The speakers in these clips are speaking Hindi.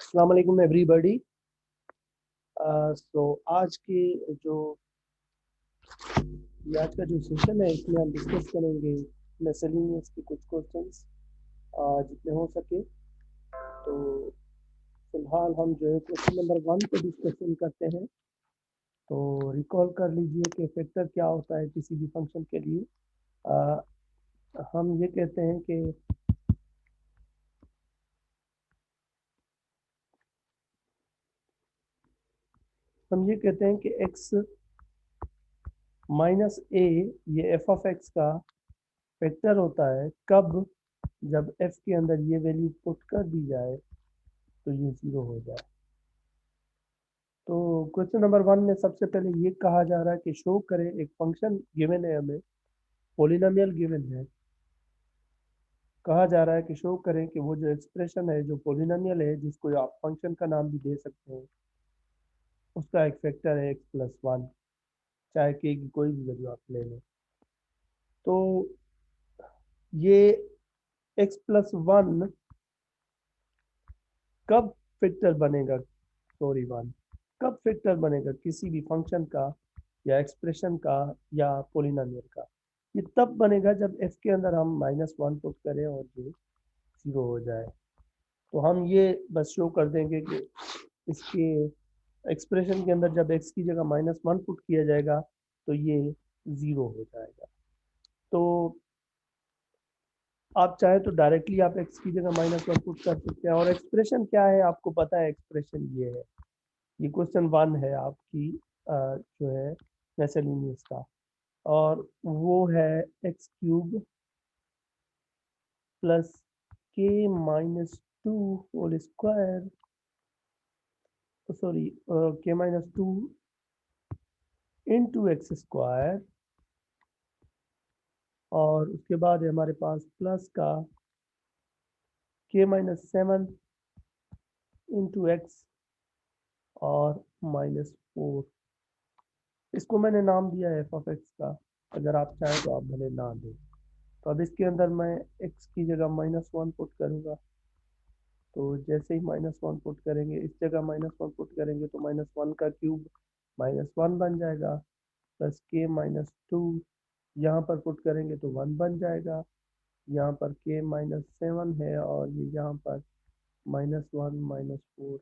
अस्सलाम वालेकुम एवरीबॉडी। सो आज की जो ये आज का जो सेशन है इसमें हम डिस्कस करेंगे मिसलेनियस के कुछ क्वेश्चंस जितने हो सके। तो फिलहाल हम जो है क्वेश्चन नंबर 1 पे डिस्कशन करते हैं। तो रिकॉल कर लीजिए कि फैक्टर क्या होता है किसी भी फंक्शन के लिए। अ, हम ये कहते हैं कि x माइनस ए ये एफ ऑफ एक्स का फैक्टर होता है कब, जब f के अंदर ये वैल्यू पुट कर दी जाए तो ये 0 हो जाए। तो क्वेश्चन नंबर 1 में सबसे पहले ये कहा जा रहा है कि शो करें, एक फंक्शन गिवन है, हमें पॉलिनोमियल गिवन है। कहा जा रहा है कि शो करें कि वो जो एक्सप्रेशन है जो पॉलिनोमियल है जिसको आप फंक्शन का नाम भी दे सकते हैं, उसका एक फैक्टर है x+1, चाहे k की कोई भी वैल्यू आप ले लें। तो ये x+1 कब फैक्टर बनेगा, सॉरी 1 कब फैक्टर बनेगा किसी भी फंक्शन का या एक्सप्रेशन का या पोलिनोमियल का? ये तब बनेगा जब f के अंदर हम -1 पुट करें और ये 0 हो जाए। तो हम ये बस शो कर देंगे कि इसके एक्सप्रेशन के अंदर जब x की जगह -1 पुट किया जाएगा तो ये 0 हो जाएगा। तो आप चाहे तो डायरेक्टली आप x की जगह -1 पुट कर सकते हैं। और एक्सप्रेशन क्या है आपको पता है, एक्सप्रेशन ये है, ये क्वेश्चन 1 है आपकी जो है मिसलेनियस का, और वो है x³ plus k-2 whole square, sorry k-2 into x square, और उसके बाद है हमारे पास प्लस का k-7 इंटू एक्स और -4। इसको मैंने नाम दिया है एफ ऑफ एक्स का, अगर आप चाहें तो आप भले ना दें। तो अब इसके अंदर मैं x की जगह -1 पुट करूँगा। तो जैसे ही -1 पुट करेंगे, इस जगह -1 पुट करेंगे तो -1 का क्यूब -1 बन जाएगा, प्लस k-2 यहाँ पर पुट करेंगे तो 1 बन जाएगा। यहाँ पर k-7 है और ये यहाँ पर -1 -4।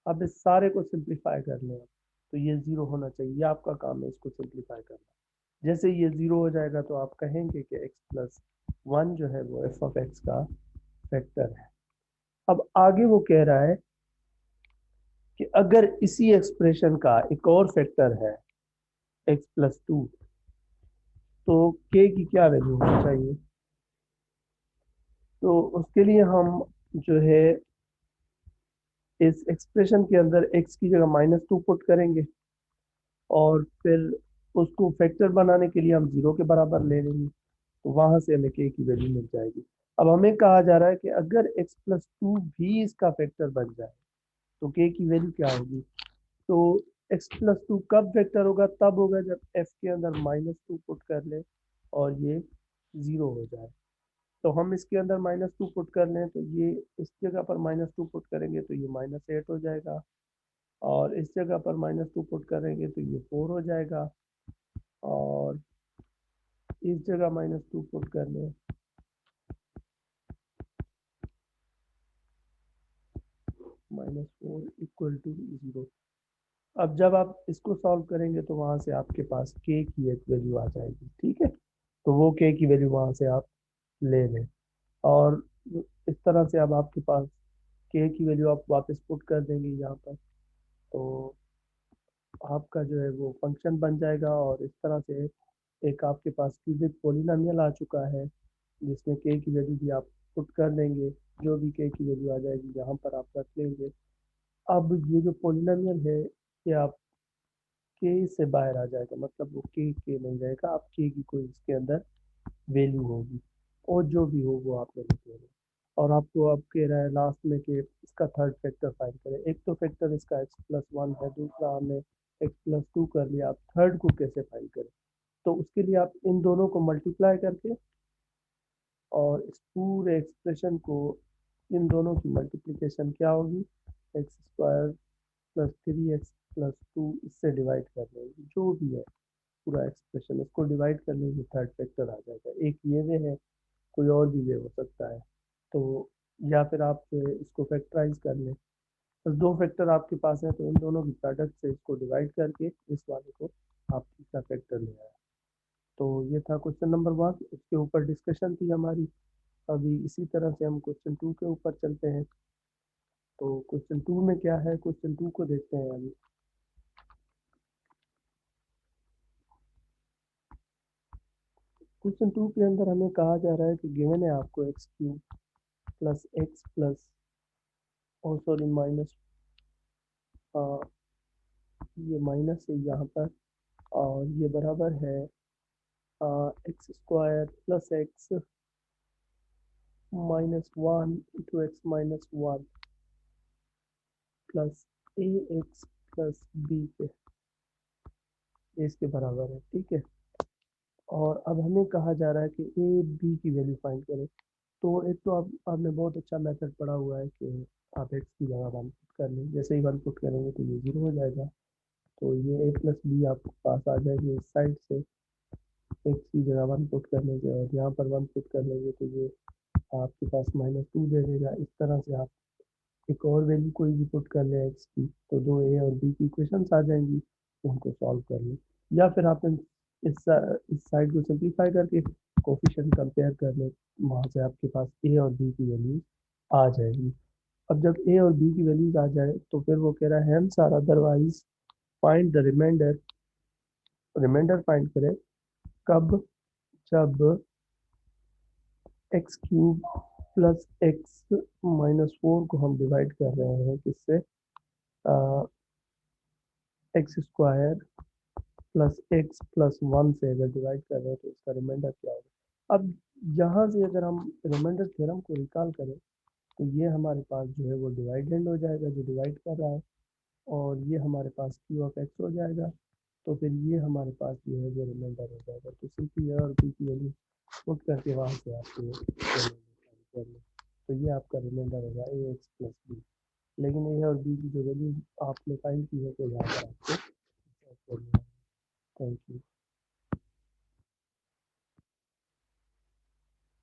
अब इस सारे को सिंप्लीफाई कर लें तो ये 0 होना चाहिए, ये आपका काम है इसको सिंप्लीफाई करना। जैसे ये 0 हो जाएगा तो आप कहेंगे कि x+1 जो है वो एफ ऑफ एक्स का फैक्टर है। अब आगे वो कह रहा है कि अगर इसी एक्सप्रेशन का एक और फैक्टर है x+2 तो k की क्या वैल्यू होनी चाहिए। तो उसके लिए हम जो है इस एक्सप्रेशन के अंदर x की जगह -2 पुट करेंगे और फिर उसको फैक्टर बनाने के लिए हम 0 के बराबर ले लेंगे, तो वहां से हमें k की वैल्यू मिल जाएगी। अब हमें कहा जा रहा है कि अगर x+2 भी इसका फैक्टर बन जाए तो k की वैल्यू क्या होगी। तो x+2 कब वेक्टर होगा, तब होगा जब f के अंदर -2 पुट कर ले और ये 0 हो जाए। तो हम इसके अंदर -2 पुट कर लें तो ये इस जगह पर -2 पुट करेंगे तो ये -8 हो जाएगा, और इस जगह पर -2 पुट करेंगे तो ये 4 हो जाएगा, और इस जगह -2 पुट कर लें -4 इक्वल टू 0। अब जब आप इसको सॉल्व करेंगे तो वहां से आपके पास k की एक वैल्यू आ जाएगी, ठीक है। तो वो k की वैल्यू वहां से आप ले लें, और इस तरह से अब आपके पास k की वैल्यू आप वापस पुट कर देंगे यहाँ पर, तो आपका जो है वो फंक्शन बन जाएगा। और इस तरह से एक आपके पास क्यूबिक पोलिनोमियल आ चुका है जिसमें k की वैल्यू भी आप पुट कर देंगे, जो भी k की वैल्यू आ जाएगी यहाँ पर आप रख लेंगे। अब ये जो पोलिनोमियल है ये आप k से बाहर आ जाएगा, मतलब वो k नहीं रहेगा, आप k की कोई इसके अंदर वैल्यू होगी, और जो भी हो वो आपने लिख लेना। और आपको अब कह रहा है लास्ट में कि इसका थर्ड फैक्टर फाइंड करें। एक तो फैक्टर इसका x+1 है, दूसरा हमने x+2 कर लिया, आप थर्ड को कैसे फाइंड करें। तो उसके लिए आप इन दोनों को मल्टीप्लाई करके और इस पूरे एक्सप्रेशन को, इन दोनों की मल्टीप्लिकेशन क्या होगी, एक्स स्क्वायर प्लस 3x+2 इससे डिवाइड कर लेंगे, जो भी है पूरा एक्सप्रेशन इसको डिवाइड कर लेंगे, थर्ड फैक्टर आ जाएगा। एक ये वे है, कोई और भी वे हो सकता है, तो या फिर आप इसको फैक्टराइज कर लें। बस दो फैक्टर आपके पास है तो इन दोनों की प्रोडक्ट से इसको डिवाइड करके इस वाले को आप तीसरा फैक्टर ले आए। तो ये था क्वेश्चन नंबर 1, इसके ऊपर डिस्कशन थी हमारी। अभी इसी तरह से हम क्वेश्चन 2 के ऊपर चलते हैं। तो क्वेश्चन 2 में क्या है, क्वेश्चन 2 को देखते हैं अभी। क्वेश्चन 2 के अंदर हमें कहा जा रहा है कि गिवन है आपको x³ प्लस एक्स प्लस और सॉरी माइनस, ये माइनस है यहाँ पर, और ये बराबर है x² plus x -1 × x−1 plus ax plus b पे, इसके बराबर है, ठीक है। और अब हमें कहा जा रहा है कि ए बी की वैल्यू फाइंड करें। तो एक तो आपने बहुत अच्छा मेथड पढ़ा हुआ है कि आप एक्स की जगह 1 पुट कर लें, जैसे ही 1 पुट करेंगे तो ये 0 हो जाएगा। तो ये a प्लस बी आपके पास आ जाएगी इस साइड से, एक्स की जगह 1 पुट करने से, और यहाँ पर 1 पुट कर लेंगे तो ये आपके पास -2 दे देगा। इस तरह से आप एक और वैल्यू कोई भी पुट कर लें एक्स की, तो दो ए और बी की इक्वेशंस आ जाएंगी, उनको सॉल्व कर लें। या फिर आपने इस साइड को सिंप्लीफाई करके कोफिशिएंट कंपेयर कर लें, वहाँ से आपके पास ए और बी की वैल्यूज आ जाएगी। अब जब ए और बी की वैल्यूज आ जाए तो फिर वो कह रहा है hence or otherwise find the remainder, remainder फाइंड करें कब, जब x³ प्लस x−4 को हम डिवाइड कर रहे हैं किससे, x² प्लस एक्स प्लस 1 से अगर डिवाइड कर रहे हैं तो इसका रिमाइंडर क्या होगा। अब यहाँ से अगर हम रिमाइंडर थ्योरम को रिकॉल करें तो ये हमारे पास जो है वो डिवाइडेंड हो जाएगा जो डिवाइड कर रहा है, और ये हमारे पास q(x) हो जाएगा। तो फिर ये हमारे पास जो है वो रिमाइंडर हो जाएगा। तो सिंपली ए और बी की वैल्यू पुट करके वहाँ से आपको कर लें, तो ये आपका रिमाइंडर होगा ax प्लस बी। लेकिन ए और बी की जो वैल्यू आपने फाइंड की है तो यहाँ पर आपको करना है। Thank you.